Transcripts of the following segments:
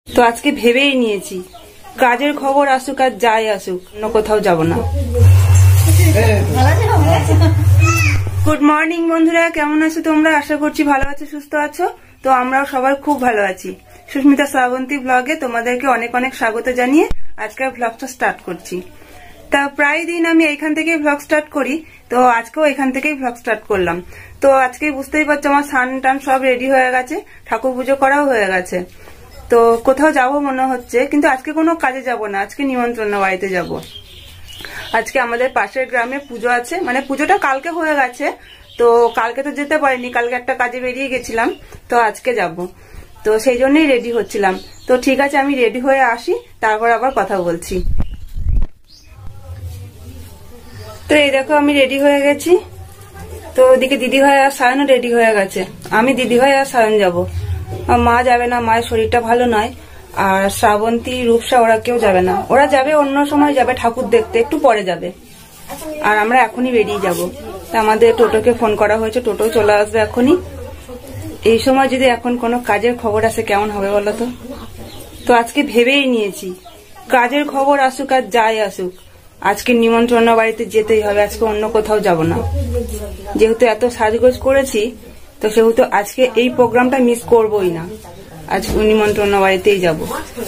তো আজকে ভেবেই নিয়েছি কাজের খবর আসুক আর যাই আসুক অন্য কোথাও যাব না। গুড মর্নিং বন্ধুরা, কেমন আছো তোমরা? আশা করছি ভালো আছো, সুস্থ আছো। তো আমরাও সবাই খুব ভালো আছি। সুস্মিতা শ্রাবন্তী ব্লগে তোমাদেরকে অনেক অনেক স্বাগত জানিয়ে আজকের ব্লগটা স্টার্ট করছি। তা প্রায় দিন আমি এখান থেকেই ব্লগ স্টার্ট করি, তো আজকেও এখান থেকেই ব্লগ স্টার্ট করলাম। তো আজকে বুঝতেই পারছো আমার স্নান টান সব রেডি হয়ে গেছে, ঠাকুর পুজো করাও হয়ে গেছে। তো কোথাও যাব মনে হচ্ছে, কিন্তু আজকে কোনো কাজে যাব না, আজকে নিমন্ত্রণ বাড়িতে যাব। আজকে আমাদের পাশের গ্রামে পুজো আছে, মানে পুজোটা কালকে হয়ে গেছে, তো কালকে তো যেতে পারিনি, কালকে একটা কাজে বেরিয়ে গেছিলাম, তো আজকে যাব। তো সেই জন্যই রেডি হচ্ছিলাম। তো ঠিক আছে, আমি রেডি হয়ে আসি, তারপর আবার কথা বলছি। তো এই দেখো আমি রেডি হয়ে গেছি। তো ওদিকে দিদি ভাই আর সায়নও রেডি হয়ে গেছে। আমি দিদি ভাই আর সায়ন যাব, মা যাবে না, মায়ের শরীরটা ভালো নয়। আর শ্রাবন্তী, রূপসা ওরা কেউ যাবে না, ওরা যাবে অন্য সময় যাবে ঠাকুর দেখতে, একটু পরে যাবে। আর আমরা এখনই বেরিয়ে যাব। আমাদের টোটোকে ফোন করা হয়েছে, টোটো চলে আসবে এখনই। এই সময় যদি এখন কোনো কাজের খবর আসে কেমন হবে বলো তো? তো আজকে ভেবেই নিয়েছি কাজের খবর আসুক আর যাই আসুক আজকে নিমন্ত্রণ বাড়িতে যেতেই হবে, আজকে অন্য কোথাও যাব না। যেহেতু এত সাজগোজ করেছি, তো সেহেতু আজকে এই প্রোগ্রামটা মিস করবোই না, আজ নিমন্ত্রণ বাড়িতেই যাব।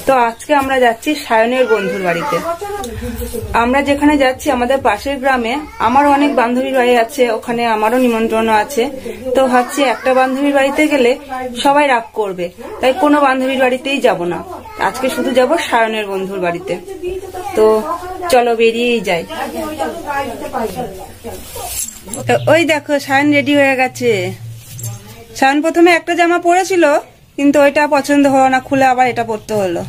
তো আজকে আমরা যাচ্ছি সায়নের বন্ধুর বাড়িতে। আমরা যেখানে যাচ্ছি আমাদের পাশের গ্রামে আমারও অনেক বান্ধবীর বাড়ি আছে, ওখানে আমারও নিমন্ত্রণ আছে। তো ভাবছি একটা বান্ধবীর বাড়িতে গেলে সবাই রাগ করবে, তাই কোনো বান্ধবীর বাড়িতেই যাব না, আজকে শুধু যাব সায়নের বন্ধুর বাড়িতে। তো চলো বেরিয়েই যাই। ওই দেখো সায়ন রেডি হয়ে গেছে। সায়ন প্রথমে একটা জামা পরেছিল, কিন্তু ওইটা পছন্দ হলো না, খুলে আবার এটা পরতে হলো।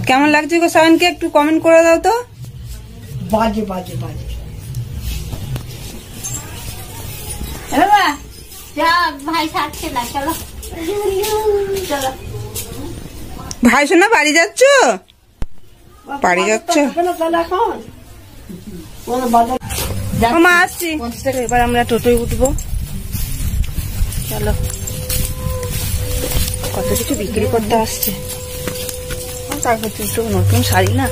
কেমন লাগছে গো সায়নকে? একটু কমেন্ট করে দাও তো। বাজে বাজে বাজে। ভাই থাকছে না, চলো চলো। ভাই শোনা বাড়ি যাচ্ছ? বাড়ি যাচ্ছ? মা আসছি। এবার আমরা টোটোয় উঠবো, চলো। কত কিছু বিক্রি করতে আসছে, তারপর একটু নতুন শাড়ি না।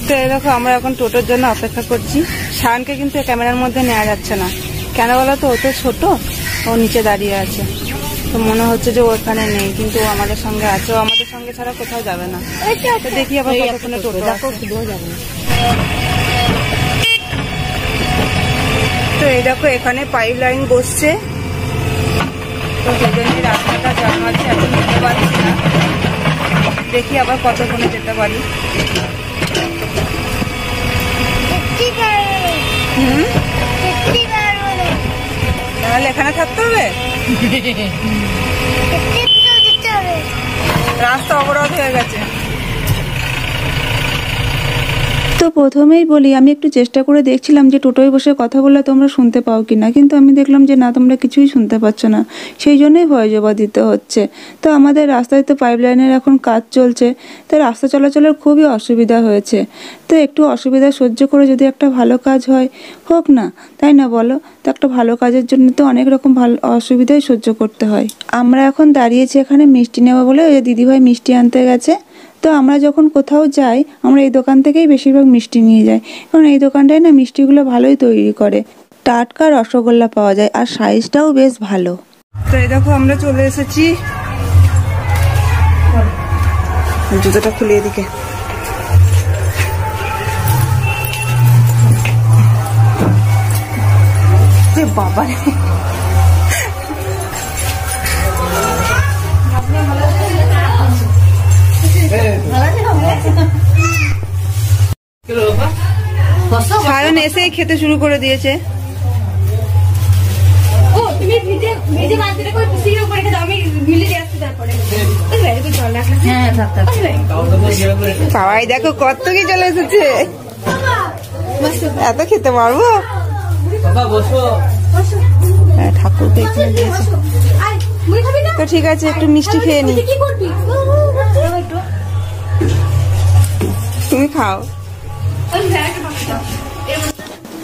তো দেখো আমরা এখন টোটোর জন্য অপেক্ষা করছি। শানকে কিন্তু ক্যামেরার মধ্যে নেওয়া যাচ্ছে না, কেন বলো তো? ও তো ছোট, ও নিচে দাঁড়িয়ে আছে, তো মনে হচ্ছে যে ও ওখানে নেই, কিন্তু ও আমাদের সঙ্গে আছে। ও আমাদের সঙ্গে ছাড়া কোথাও যাবে না। তো দেখি আবার কতক্ষণে টোটো আসে। তো এই দেখো এখানে পাইপ লাইন বসছে, তো সেই জন্যই রাস্তাটা জ্যাম আছে, এখন যেতে পারছি না। দেখি আবার কতক্ষণে যেতে পারি। তাহলে এখানে থাকতে হবে, রাস্তা অবরোধ হয়ে গেছে। তো প্রথমেই বলি, আমি একটু চেষ্টা করে দেখছিলাম যে টোটোয় বসে কথা বললে তোমরা শুনতে পাও কিনা, কিন্তু আমি দেখলাম যে না, তোমরা কিছুই শুনতে পাচ্ছ না, সেই জন্যই ভয় জবাব দিতে হচ্ছে। তো আমাদের রাস্তায় তো পাইপ লাইনের এখন কাজ চলছে, তো রাস্তা চলাচলের খুবই অসুবিধা হয়েছে। তো একটু অসুবিধা সহ্য করে যদি একটা ভালো কাজ হয়, হোক না, তাই না বলো? তো একটা ভালো কাজের জন্য তো অনেক রকম ভালো অসুবিধাই সহ্য করতে হয়। আমরা এখন দাঁড়িয়েছি এখানে মিষ্টি নেবো বলে, ওই দিদিভাই মিষ্টি আনতে গেছে। তো আমরা যখন কোথাও যাই, আমরা এই দোকান থেকেই বেশিরভাগ মিষ্টি নিয়ে যাই, কারণ এই দোকানটায় না মিষ্টিগুলো ভালোই তৈরি করে, টাটকা রসগোল্লা পাওয়া যায়, আর সাইজটাও বেশ ভালো। তো এই দেখো আমরা চলে এসেছি। জুতোটা খুলে এদিকে। বাবা সায়ন এসেই খেতে শুরু করে দিয়েছে। সবাই দেখো কত কি চলে এসেছে, এত খেতে পারবো? ঠাকুরকে এখানে দিয়েছে। তো ঠিক আছে, একটু মিষ্টি খেয়ে নি। তুমি খাও।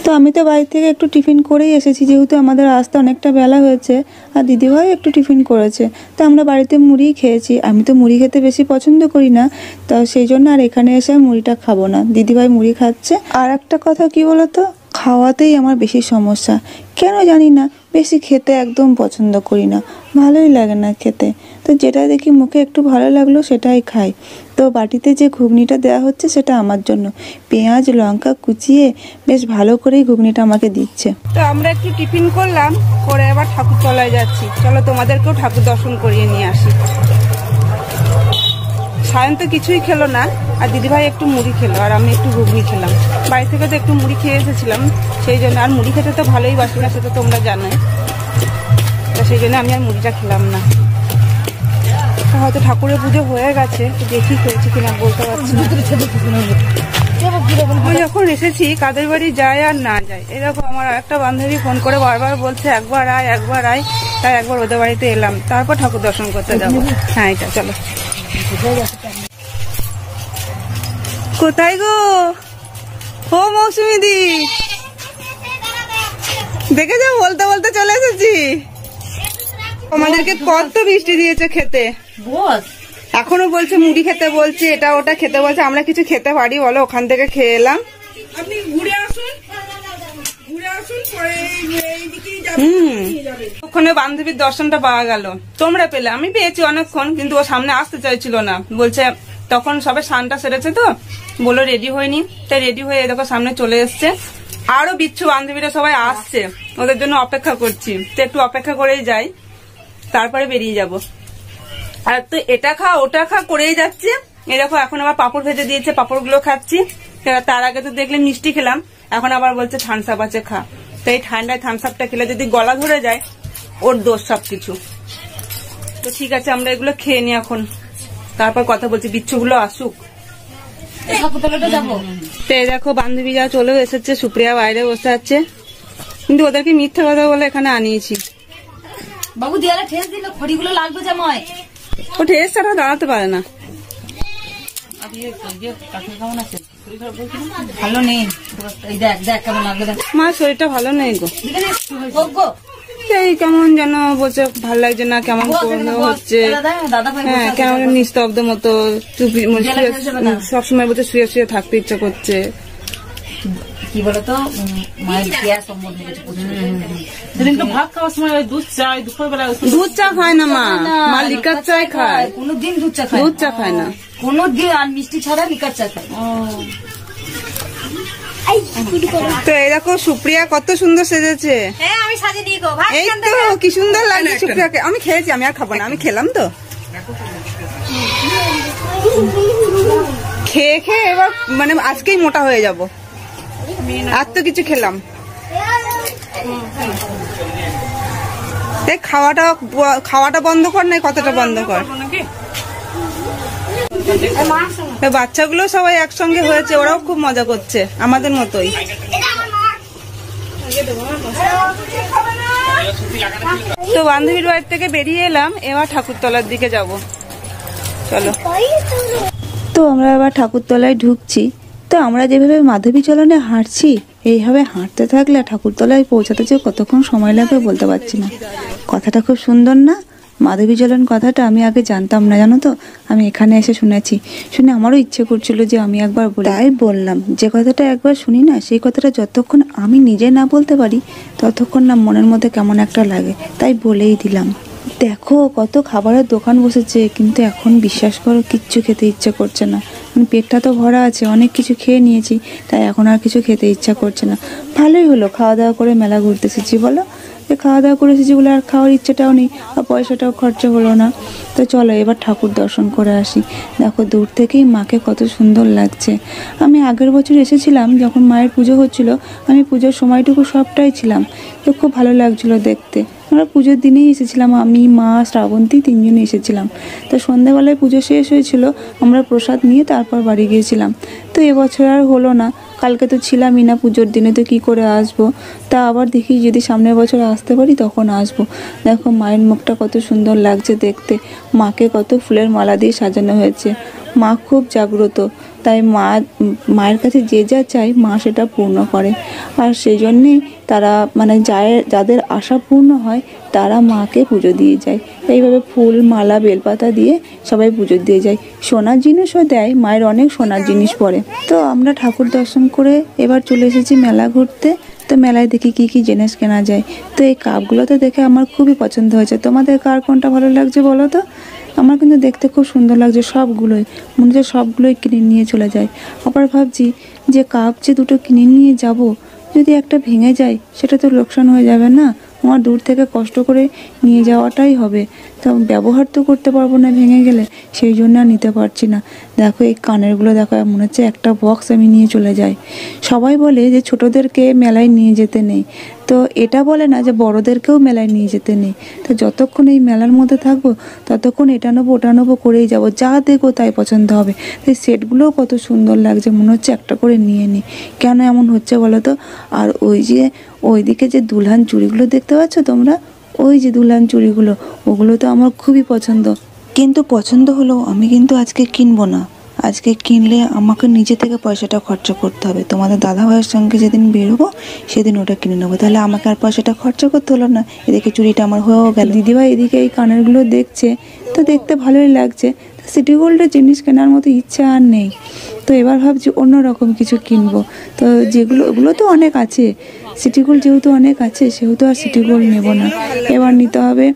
তো আমি তো বাড়ি থেকে একটু টিফিন করেই এসেছি, যেহেতু আমাদের আসতে অনেকটা বেলা হয়েছে, আর দিদিভাই একটু টিফিন করেছে। তো আমরা বাড়িতে মুড়ি খেয়েছি। আমি তো মুড়ি খেতে বেশি পছন্দ করি না, তো সেই জন্য আর এখানে এসে মুড়িটা খাবো না। দিদিভাই মুড়ি খাচ্ছে। আর একটা কথা কি বলতো, খাওয়াতেই আমার বেশি সমস্যা, কেন জানি না, বেশি খেতে একদম পছন্দ করি না, ভালোই লাগে না খেতে। তো যেটা দেখি মুখে একটু ভালো লাগলো সেটাই খাই। তো বাটিতে যে ঘুগনিটা দেওয়া হচ্ছে সেটা আমার জন্য, পেঁয়াজ লঙ্কা কুচিয়ে বেশ ভালো করেই ঘুগনিটা আমাকে দিচ্ছে। তো আমরা একটু টিফিন করলাম, করে আবার ঠাকুরতলায় যাচ্ছি। চলো তোমাদেরকেও ঠাকুর দর্শন করিয়ে নিয়ে আসি। সায়ন তো কিছুই খেলো না, আর দিদিভাই একটু মুড়ি খেলো, আর আমি একটু ঘুগনি খেলাম। বাড়ি থেকে তো একটু মুড়ি খেয়ে এসেছিলাম, সেই জন্য। আর মুড়ি খেতে তো ভালোই বাসি না, সেটা তোমরা জানোই। তো সেই জন্য আমি আর মুড়িটা খেলাম না। হয়তো ঠাকুরের পুজো হয়ে গেছে, দেখি হয়েছে কিনা বলতে পারছি না। আমি যখন এসেছি কাদের বাড়ি যায় আর না যায়, এরকম আমার একটা বান্ধবী ফোন করে বারবার বলছে একবার আয় একবার আয়, তাই একবার ওদের বাড়িতে এলাম, তারপর ঠাকুর দর্শন করতে যাবো। হ্যাঁ, এটা চলো। কোথায় গো ও মৌসুমি দি, দেখে যাও, বলতে বলতে চলে এসেছি। আমাদেরকে কত বৃষ্টি দিয়েছে খেতে, এখনো বলছে মুড়ি খেতে বলছে, এটা ওটা খেতে বলছে। আমরা কিছু খেতে পারি বলো? ওখান থেকে খেয়ে এলাম। আপনি ঘুরে আসুন, ঘুরে আসুন, পরে ওখানে বান্ধবীর দর্শনটা পাওয়া গেল। তোমরা পেলে, আমি পেয়েছি অনেকক্ষণ, কিন্তু ও সামনে আসতে চাইছিল না। বলছে তখন সবে স্নানটা সেরেছে, তো বললো রেডি হয়নি, তাই রেডি হয়ে দেখো সামনে চলে এসছে। আরো বিচ্ছু বান্ধবীরা সবাই আসছে, ওদের জন্য অপেক্ষা করছি। তো একটু অপেক্ষা করেই যাই, তারপরে বেরিয়ে যাব। আর তো এটা খা ওটা খা করেই যাচ্ছে। এই দেখো এখন আবার পাপড় ভেজে দিয়েছে, পাপড়গুলো খাচ্ছি। তার আগে তো দেখলে মিষ্টি খেলাম, এখন আবার বলছে থামস আপ আছে খা। তো এই ঠান্ডায় থামস আপটা খেলে যদি গলা ধরে যায়, ওর দোষ সবকিছু। তো ঠিক আছে, আমরা এগুলো খেয়ে নি এখন, তারপর কথা বলছি, বিচ্ছুগুলো আসুক। তো এই দেখো বান্ধবী যা চলে এসেছে, সুপ্রিয়া বাইরে বসে আছে, কিন্তু ওদেরকে মিথ্যা কথা বলে এখানে আনিয়েছি। বাবু দেয়ালে ঠেস দিল, খড়িগুলো লাগবে জামাই। ও ঠেস ছাড়া দাঁড়াতে পারে না। ভালো নেই, দেখ দেখ কেমন লাগবে। মা শরীরটা ভালো নেই গো, গো এই কেমন যেন বলছে, ভালো লাগছে না, কেমন হচ্ছে। হ্যাঁ, কেমন নিস্তব্ধ মতো, সবসময় বলছে শুয়ে শুয়ে থাকতে ইচ্ছা করছে। কি বলতো, মায়ের পেঁয়াজ সম্বন্ধে ভাত খাওয়ার সময় দুধ চাই, দুপুরবেলা দুধ চা খায় না মা, মা লিকার চাই খায়। কোনোদিন দুধ চা খায়, দুধ চা খায় না কোনোদিন, আর মিষ্টি ছাড়া লিকার চা খায়। তো এই দেখো সুপ্রিয়া কত সুন্দর সেজেছে। হ্যাঁ, আমি সাজিয়ে দিই গো। এই তো কি সুন্দর লাগছে সুপ্রিয়াকে। আমি খেয়েছি, আমি আর খাবো না, আমি খেলাম তো। খেয়ে খেয়ে এবার মানে আজকেই মোটা হয়ে যাব, আর তো কিছু খেলাম। খাওয়াটা বন্ধ কর, না কথাটা বন্ধ কর। বাচ্চাগুলো সবাই একসঙ্গে হয়েছে, ওরাও খুব মজা করছে আমাদের মতোই। তো বান্ধবীর বাড়ি থেকে বেরিয়ে এলাম, এবার ঠাকুরতলার দিকে যাব। চলো। তো আমরা এবার ঠাকুরতলায় ঢুকছি। তো আমরা যেভাবে মাধবী চলনে হাঁটছি, এইভাবে হাঁটতে থাকলে ঠাকুরতলায় পৌঁছাতে যে কতক্ষণ সময় লাগবে বলতে পারছি না। কথাটা খুব সুন্দর না? মাধবী চলন কথাটা আমি আগে জানতাম না, জানো তো। আমি এখানে এসে শুনেছি, শুনে আমারও ইচ্ছে করছিল যে আমি একবার বলি, তাই বললাম। যে কথাটা একবার শুনি না, সেই কথাটা যতক্ষণ আমি নিজে না বলতে পারি ততক্ষণ না মনের মধ্যে কেমন একটা লাগে, তাই বলেই দিলাম। দেখো কত খাবারের দোকান বসেছে, কিন্তু এখন বিশ্বাস করো কিচ্ছু খেতে ইচ্ছে করছে না। পেটটা তো ভরা আছে, অনেক কিছু খেয়ে নিয়েছি, তাই এখন আর কিছু খেতে ইচ্ছা করছে না। ভালোই হলো খাওয়া দাওয়া করে মেলা ঘুরতে এসেছি, বলো। যে খাওয়া দাওয়া করে এসেছি বলে আর খাওয়ার ইচ্ছেটাও নেই, আর পয়সাটাও খরচা হলো না। তো চলো এবার ঠাকুর দর্শন করে আসি। দেখো দূর থেকেই মাকে কত সুন্দর লাগছে। আমি আগের বছর এসেছিলাম যখন মায়ের পুজো হচ্ছিল, আমি পুজোর সময়টুকু সবটাই ছিলাম, তো খুব ভালো লাগছিল দেখতে। আমরা পুজোর দিনেই এসেছিলাম, আমি মা শ্রাবন্তী তিনজনে এসেছিলাম। তো সন্ধ্যাবেলায় পুজো শেষ হয়েছিল, আমরা প্রসাদ নিয়ে তারপর বাড়ি গিয়েছিলাম। তো এবছর আর হলো না, কালকে তো ছিলামই না পুজোর দিনে, তো কী করে আসবো। তা আবার দেখি যদি সামনের বছর আসতে পারি তখন আসবো। দেখো মায়ের মুখটা কত সুন্দর লাগছে দেখতে, মাকে কত ফুলের মালা দিয়ে সাজানো হয়েছে। মা খুব জাগ্রত, তাই মায়ের কাছে যে যা চায় মা সেটা পূর্ণ করে। আর সেই জন্যেই তারা মানে যাদের আশা পূর্ণ হয় তারা মাকে পুজো দিয়ে যায়। এইভাবে ফুল মালা বেলপাতা দিয়ে সবাই পুজো দিয়ে যায়। সোনার জিনিসও দেয়, মায়ের অনেক সোনার জিনিস পড়ে। তো আমরা ঠাকুর দর্শন করে এবার চলে এসেছি মেলা ঘুরতে। তো মেলায় দেখি কি কি জিনিস কেনা যায়। তো এই কাপগুলো তো দেখে আমার খুবই পছন্দ হয়েছে। তোমাদের কার কোনটা ভালো লাগছে বলো তো? আমার কিন্তু দেখতে খুব সুন্দর লাগছে সবগুলোই, মনে হচ্ছে সবগুলোই কিনে নিয়ে চলে যায়। আবার ভাবছি যে কাপ যে দুটো কিনে নিয়ে যাব, যদি একটা ভেঙে যায় সেটা তো লোকসান হয়ে যাবে না, আমার দূর থেকে কষ্ট করে নিয়ে যাওয়াটাই হবে। তো ব্যবহার তো করতে পারবো না ভেঙে গেলে, সেই জন্য আর নিতে পারছি না। দেখো এই কানেরগুলো দেখো, মনে হচ্ছে একটা বক্স আমি নিয়ে চলে যাই। সবাই বলে যে ছোটদেরকে মেলায় নিয়ে যেতে নেই, তো এটা বলে না যে বড়দেরকেও মেলায় নিয়ে যেতে নেই। তো যতক্ষণ এই মেলার মধ্যে থাকবো ততক্ষণ এটা নেবো ওটা নেবো করেই যাবো, যা দেখবো তাই পছন্দ হবে। এই সেটগুলোও কত সুন্দর লাগছে, মনে হচ্ছে একটা করে নিয়ে নিই। কেন এমন হচ্ছে বলো তো? আর ওই যে ওইদিকে যে দুলহান চুড়িগুলো দেখতে পাচ্ছ তোমরা, ওই যে দুলহান চুড়িগুলো, ওগুলো তো আমার খুবই পছন্দ। কিন্তু পছন্দ হলেও আমি কিন্তু আজকে কিনবো না। আজকে কিনলে আমাকে নিজে থেকে পয়সাটা খরচা করতে হবে। তোমাদের দাদা ভাইয়ের সঙ্গে যেদিন বেরোবো সেদিন ওটা কিনে নেবো, তাহলে আমাকে আর পয়সাটা খরচা করতে হলো না। এদিকে চুড়িটা আমার হয়েও গেল। দিদিভাই এদিকে এই কানেরগুলো দেখছে, তো দেখতে ভালোই লাগছে। তো সিটি গোল্ডের জিনিস কেনার মতো ইচ্ছা আর নেই। তো এবার ভাবছি অন্যরকম কিছু কিনবো। তো ওগুলো তো অনেক আছে, সিটি গোল্ড যেহেতু অনেক আছে সেহেতু আর সিটি গোল্ড নেবো না। এবার নিতে হবে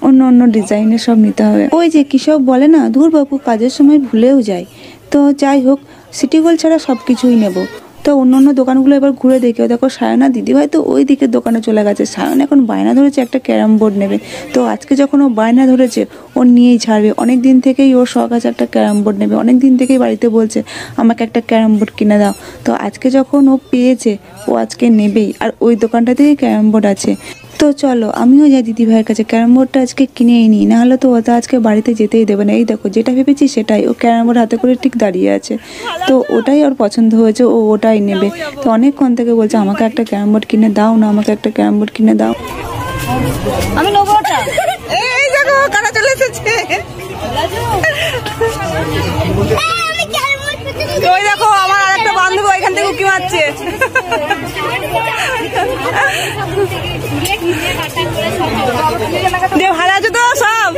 অন্য ডিজাইনের সব নিতে হবে। ওই যে কী সব বলে না, ধুর বাবু কাজের সময় ভুলেও যায়। তো যাই হোক, সিটি গোল্ড ছাড়া সব কিছুই নেবো। তো অন্য দোকানগুলো এবার ঘুরে দেখে দেখো সায়না দিদিভাই তো ওই দিকের দোকানে চলে গেছে। সায়ন এখন বায়না ধরেছে একটা ক্যারাম বোর্ড নেবে। তো আজকে যখন ও বায়না ধরেছে ও নিয়েই ছাড়বে। অনেক দিন থেকেই ওর শখ আছে একটা ক্যারাম বোর্ড নেবে, অনেক দিন থেকেই বাড়িতে বলছে আমাকে একটা ক্যারাম বোর্ড কিনে দাও। তো আজকে যখন ও পেয়েছে ও আজকে নেবেই। আর ওই দোকানটাতেই ক্যারাম বোর্ড আছে। তো চলো আমিও যাই দিদিভাইয়ের কাছে, ক্যারাম বোর্ডটা আজকে কিনেই নিই, নাহলে তো ওটা আজকে বাড়িতে যেতেই দেবে না। এই দেখো যেটা ভেবেছি সেটাই, ও ক্যারাম বোর্ড হাতে করে ঠিক দাঁড়িয়ে আছে। তো ওটাই ওর পছন্দ হয়েছে, ও ওটাই নেবে। তো অনেকক্ষণ থেকে বলছে আমাকে একটা ক্যারাম বোর্ড কিনে দাও না, আমাকে একটা ক্যারাম বোর্ড কিনে দাও। আমি নেবো ওটা। এই দেখো কারা চলে এসেছে। ওই দেখো আমার আর একটা বান্ধবী ওইখান থেকে উঁকি মারছে। ভালো আছো তো সব?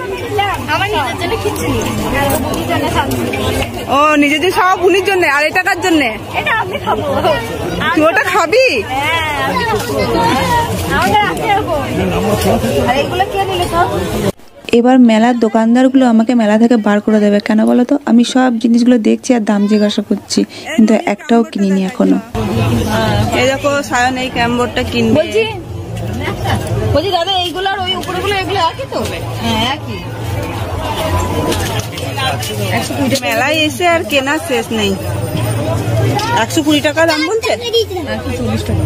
ও নিজের জন্য সব, উনির জন্য। আর এটা কার জন্য? তুই ওটা খাবি? এবার মেলার দোকানদারগুলো আমাকে মেলা থেকে বার করে দেবে। কেন বলো তো? আমি সব জিনিসগুলো দেখছি আর দাম জিজ্ঞাসা করছি, কিন্তু একটাও কিনিনি এখনো। এই দেখো সায়ন এই ক্যারাম বোর্ডটা কিনবে। বলছি দাদা এইগুলো আর ওই উপরেগুলো এগুলো একই তো? হ্যাঁ একই। মেলায় এসে আর কেনার শেষ নেই। 120 টাকা দাম বলছে। 140 টাকা।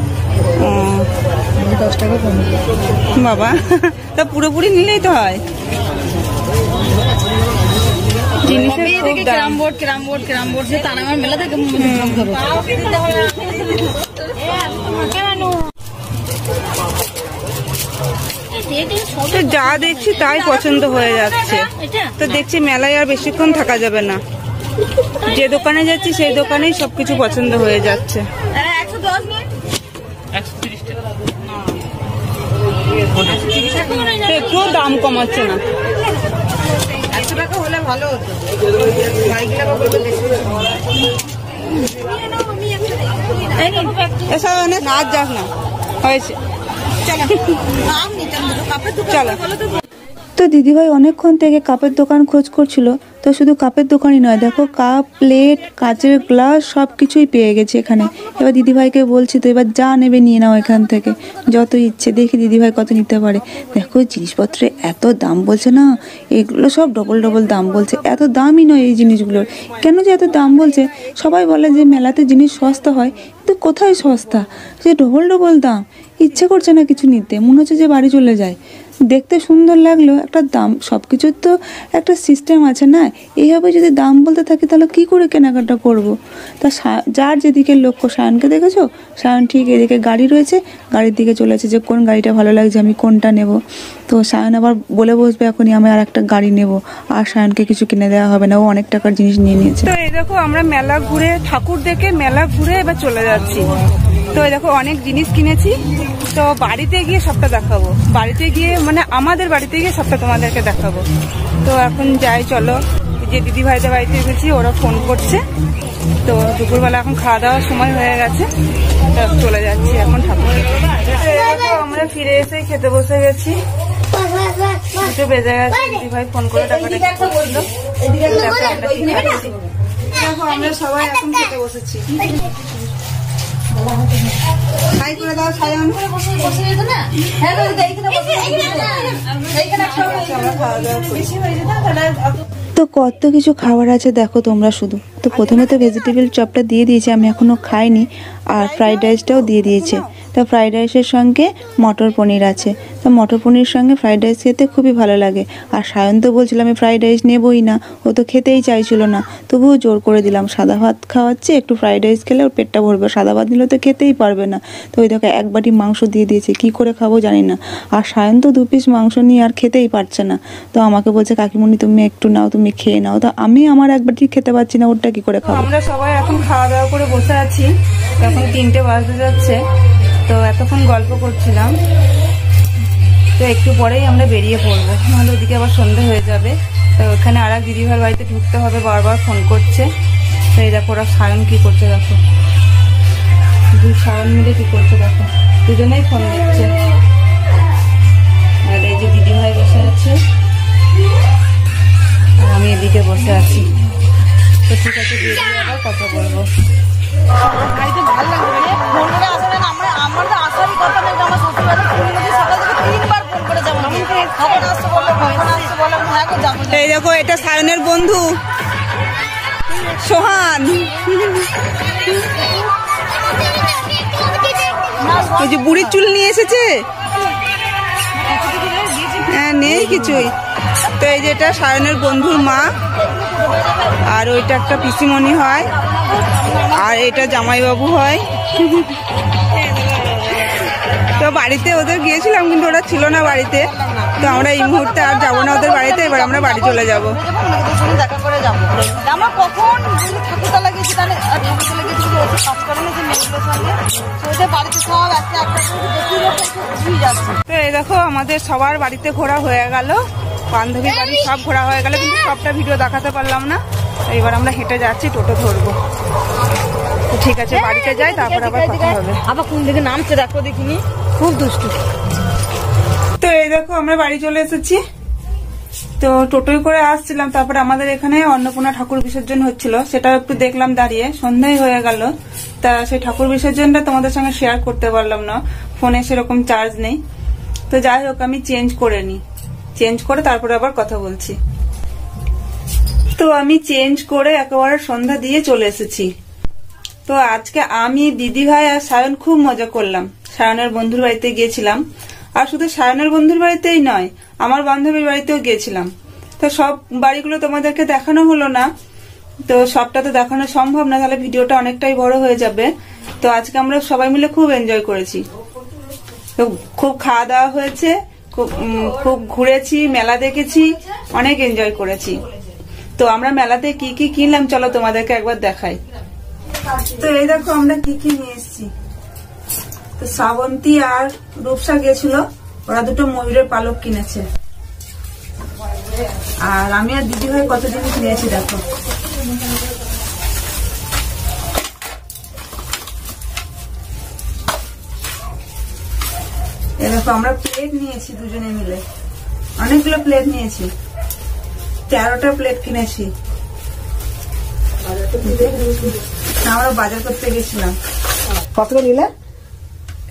10 টাকা কম বাবা, তা পুরোপুরি নিলেই তো হয়। জিনিসের খুব দাম। ক্যারাম বোর্ড যে তার আমার মেলা থেকে তো যা দেখছি তাই পছন্দ হয়ে যাচ্ছে। তো দেখছি মেলায় আর বেশিক্ষণ থাকা যাবে না। যে দোকানে যাচ্ছি সেই দোকানেই সবকিছু পছন্দ হয়ে যাচ্ছে। একটু দাম কমাচ্ছে না। 100 টাকা হলে ভালো হতো। এসব অনেক হাত যাস না, হয়েছে। চলো। তো দিদিভাই অনেকক্ষণ থেকে কাপের দোকান খোঁজ করছিল। তো শুধু কাপের দোকানই নয়, দেখো কাপ প্লেট কাচের গ্লাস সব কিছুই পেয়ে গেছে এখানে। এবার দিদিভাইকে বলছি তো এবার যা নেবে নিয়ে নাও এখান থেকে, যত ইচ্ছে। দেখি দিদিভাই কত নিতে পারে। দেখো জিনিসপত্রে এত দাম বলছে না, এগুলো সব ডবল দাম বলছে। এত দামই নয় এই জিনিসগুলোর, কেন যে এত দাম বলছে? সবাই বলে যে মেলাতে জিনিস সস্তা হয়, কিন্তু কোথায় সস্তা? যে ডবল দাম। ইচ্ছে করছে না কিছু নিতে, মনে হচ্ছে যে বাড়ি চলে যায়। দেখতে সুন্দর লাগলো, একটা দাম, সবকিছুর তো একটা সিস্টেম আছে না। এইভাবে যদি দাম বলতে থাকি তাহলে কি করে কেনাকাটা করব। তা যার যেদিকে লক্ষ্য, সায়নকে দেখেছো, সায়ন ঠিক এদিকে গাড়ি রয়েছে, গাড়ির দিকে চলেছে যে কোন গাড়িটা ভালো লাগছে, আমি কোনটা নেব। তো সায়ন আবার বলে বসবে এখনই আমি আর একটা গাড়ি নেব, আর সায়নকে কিছু কিনে দেওয়া হবে না, ও অনেক টাকার জিনিস নিয়ে নিয়েছে। তো এই দেখো আমরা মেলা ঘুরে, ঠাকুর দেখে মেলা ঘুরে এবার চলে যাচ্ছি। তো এই দেখো অনেক জিনিস কিনেছি, তো বাড়িতে গিয়ে সবটা দেখাবো, বাড়িতে গিয়ে মানে আমাদের বাড়িতে গিয়ে সবটা তোমাদেরকে দেখাবো। তো এখন যাই, চলো। যে দিদি ভাইদের বাড়িতে এসেছি, ওরা ফোন করছে। তো দুপুরবেলা এখন খাওয়া দাওয়ার সময় হয়ে গেছে, তো চলে যাচ্ছি এখন ঠাকুর দেখে। আমরা ফিরে এসে খেতে বসে গেছি, দুটো বেজে গেছে। দিদি ভাই ফোন করে টাকাটা করছিল। দেখো আমরা সবাই এখন খেতে বসেছি। খাই করে দাও, সায়ন। তো কত কিছু খাবার আছে দেখো তোমরা শুধু। তো প্রথমে তো ভেজিটেবল চপটা দিয়ে দিয়েছে, আমি এখনো খাইনি, আর ফ্রাইড রাইসটাও দিয়ে দিয়েছে। তো ফ্রাইড রাইসের সঙ্গে মটর পনির আছে, তো মটর পনির সঙ্গে ফ্রাইড রাইস খেতে খুবই ভালো লাগে। আর সায়ন তো বলছিল আমি ফ্রাইড রাইস নেবই না, ও তো খেতেই চাইছিল না, তবুও জোর করে দিলাম। সাদা ভাত খাওয়াচ্ছে, একটু ফ্রাইড রাইস খেলে ওর পেটটা ভরবে, সাদা ভাত নিলে তো খেতেই পারবে না। তো ওই দেখো এক বাটি মাংস দিয়ে দিয়েছে, কি করে খাবো জানি না। আর সায়ন তো 2 পিস মাংস নিয়ে আর খেতেই পারছে না, তো আমাকে বলছে কাকিমণি তুমি একটু নাও, তুমি খেয়ে নাও। তো আমি আমার এক বাটি খেতে পারছি না, ওরটা কি করে খাবো। আমরা সবাই এখন খাওয়া দাওয়া করে বসে আছি, এখন 3টে বাজতে যাচ্ছে। তো এতক্ষণ গল্প করছিলাম, তো একটু পরেই আমরা বেরিয়ে পড়বো, নাহলে ওদিকে আবার সন্ধে হয়ে যাবে। তো ওখানে আর এক দিদিভাইয়ের বাড়িতে ঢুকতে হবে, বারবার ফোন করছে। তো এই দেখো ওরা সায়ন কি করছে, দেখো সায়ন মিলে কি করছে, দেখো দুজনেই ফোন দিচ্ছে। আর এই যে দিদিভাই বসে আছে, আর আমি এদিকে বসে আছি। তো ঠিক আছে, বেরিয়ে আবার কথা বলবো। এই দেখো এটা সায়নের বন্ধু সোহান, ওই যে বুড়ির চুল নিয়ে এসেছে। হ্যাঁ নেই কিছুই। তো এই যে এটা সায়নের বন্ধুর মা, আর ওইটা একটা পিসিমণি হয়, আর এটা জামাইবাবু হয়। তো বাড়িতে ওদের গিয়েছিলাম, কিন্তু ওরা ছিল না বাড়িতে। তো আমরা এই মুহূর্তে আর যাবো না ওদের বাড়িতে, এবার আমরা বাড়ি চলে যাবো। দেখা করে যাবো। আমরা কখন ঠাকুরতলা গেছি, তাহলে ঠাকুরতলা গেছি বাড়িতে সব একটা যাচ্ছে। তো এই দেখো আমাদের সবার বাড়িতে ঘোরা হয়ে গেল, বান্ধবী বাড়ি সব ঘোরা হয়ে গেল, কিন্তু সবটা ভিডিও দেখাতে পারলাম না। এবার আমরা হেঁটে যাচ্ছি, টোটো ধরবো। তো ঠিক আছে, বাড়িতে যাই, তারপর আবার কথা হবে। আবার কোন দিকে নামছে দেখো, দেখিনি, খুব দুষ্টু। তো এই দেখো আমরা বাড়ি চলে এসেছি। তো টোটোয় করে আসছিলাম, তারপরে আমাদের এখানে অন্নপূর্ণা ঠাকুর বিসর্জন হচ্ছিল, সেটা একটু দেখলাম দাঁড়িয়ে, সন্ধ্যায় হয়ে গেল। তা সেই ঠাকুর বিসর্জনটা তোমাদের সঙ্গে শেয়ার করতে পারলাম না, ফোনে সেরকম চার্জ নেই। তো যাই হোক, আমি চেঞ্জ করে নিই, চেঞ্জ করে তারপরে আবার কথা বলছি। তো আমি চেঞ্জ করে একেবারে সন্ধ্যা দিয়ে চলে এসেছি। তো আজকে আমি, দিদি ভাই আর সায়ন খুব মজা করলাম। সায়নের বন্ধুর বাড়িতে গিয়েছিলাম, আর শুধু সায়নের বন্ধুর বাড়িতেই নয়, আমার বান্ধবীর বাড়িতেও গিয়েছিলাম। তো সব বাড়িগুলো তোমাদেরকে দেখানো হলো না, তো সবটা তো দেখানো সম্ভব না, তাহলে ভিডিওটা অনেকটাই বড় হয়ে যাবে। তো আজকে আমরা সবাই মিলে খুব এনজয় করেছি, তো খুব খাওয়া দাওয়া হয়েছে, খুব ঘুরেছি, মেলা দেখেছি, অনেক এনজয় করেছি। তো আমরা মেলাতে কি কি কিনলাম চলো তোমাদেরকে একবার দেখাই। তো এই দেখো আমরা কি কি নিয়ে এসেছি। তো শ্রাবন্তী আর রূপসা গেছিল, ওরা দুটো ময়ূরের পালক কিনেছে। আর আমি আর দিদি ভাই কত জিনিস নিয়েছি দেখো। এই দেখো আমরা প্লেট নিয়েছি দুজনে মিলে, অনেকগুলো প্লেট নিয়েছি, 13টা প্লেট কিনেছি। আমরা বাজার করতে গেছিলাম। কত করে নিলে?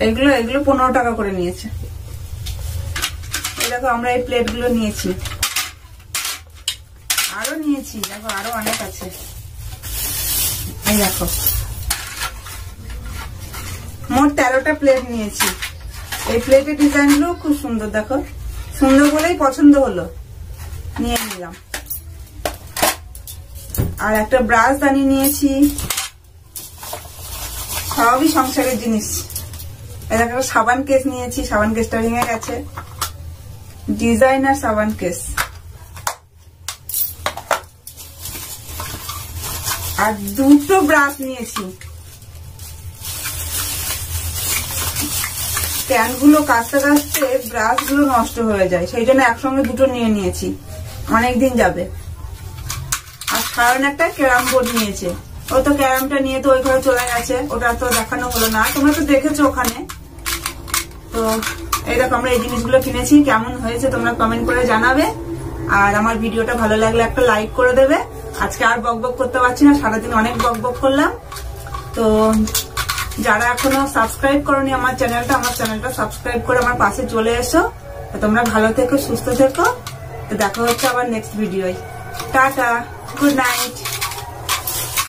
এগুলো 15 টাকা করে নিয়েছে। এই দেখো আমরা এই প্লেট গুলো নিয়েছি, আরো নিয়েছি, দেখো আরো অনেক আছে। এই দেখো মোট 13টা প্লেট নিয়েছি। এই প্লেটের ডিজাইন গুলো খুব সুন্দর, দেখো সুন্দর বলেই পছন্দ হলো, নিয়ে নিলাম। আর একটা ব্রাশ দানি নিয়েছি, সবই সংসারের জিনিস। এটা একটা সাবান কেস নিয়েছি, সাবান কেসটা ভেঙে গেছে, ডিজাইনার সাবান কেস। আর দুটো ব্রাশ নিয়েছি, প্যানগুলো কাচতে কাচতে ব্রাশ গুলো নষ্ট হয়ে যায়, সেই জন্য একসঙ্গে দুটো নিয়ে নিয়েছি, অনেকদিন যাবে। আর সায়ন একটা ক্যারাম বোর্ড নিয়েছে, ও তো ক্যারামটা নিয়ে তো ওই ঘরে চলে গেছে, ওটা তো দেখানো হলো না, তোমরা তো দেখেছো ওখানে। তো এই দেখো আমরা এই জিনিসগুলো কিনেছি, কেমন হয়েছে তোমরা কমেন্ট করে জানাবে। আর আমার ভিডিওটা ভালো লাগলে একটা লাইক করে দেবে। আজকে আর বকবক করতে পারছি না, সারাদিন অনেক বকবক করলাম। তো যারা এখনো সাবস্ক্রাইব করোনি আমার চ্যানেলটা সাবস্ক্রাইব করে আমার পাশে চলে এসো। তোমরা ভালো থেকো, সুস্থ থেকো। তো দেখা হচ্ছে আবার নেক্সট ভিডিওয়। Tata, good night.